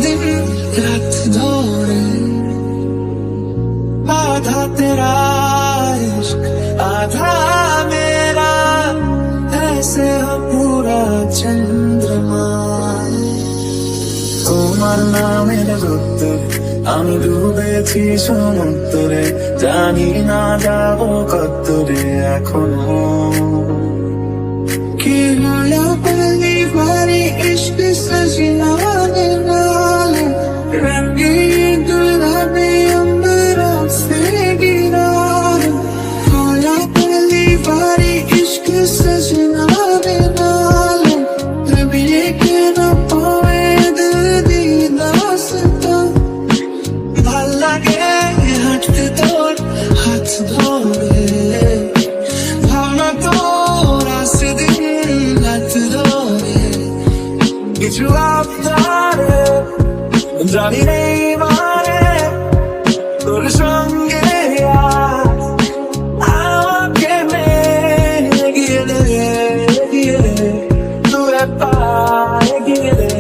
दिन रात धोरे आधा तेरा इश्क आधा मेरा, ऐसे हो पूरा चंद्रमा। তোমার নামের উত্তরে আমি ডুবেছি সমুদ্রে, জানি না যাবো কতরে এখনো। কি হলো পहली बारी इश्क सजना ने नाल, रंगीन गुलाबी अंबरों से गिरा। होला पहली बारी इश्क सजना ने नाल, रब ये के न पावे दिल दी दास्तां। ভাল লাগে হাঁটতে তোর হাত ধরে, ভাবনা তোর আসে দিন রাত ধরে। কিছু আবদারে জানি নেই মানে তোর সঙ্গে আজ আমাকে মেরে গিয়ে দে দূরে পায়ে গিয়ে দে,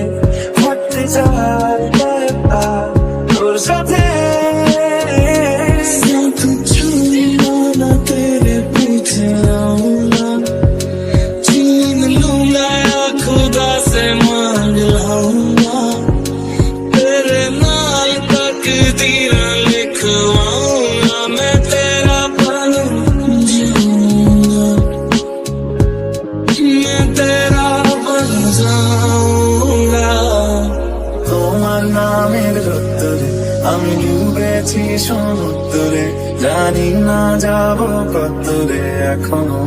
হাঁটতে চাই পায়ে পা তোর সাথে। छूना तेरे पीछे आऊंगा, छीन लूंगा या खुदा से मांग लाऊंगा, तेरे नाल तकदीर लिखवाऊंगा, मैं तेरा बन जाऊंगा, मैं तेरा बन जाऊंगा। তোমার নামের উত্তরে আমি ডুবেছি সমুদ্রে, জানি না যাবো কতরে এখনো।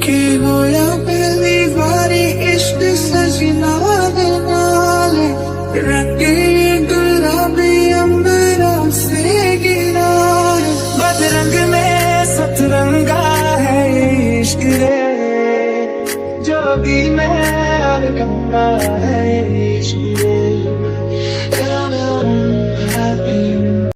কি হলো पहली बारी इश्क सजना ने नाल, रंगीन गुलाबी अंबरों से गिरा। बदरंग में सतरंगा है इश्क रे, जोगी में अरकंगा है इश्क रे।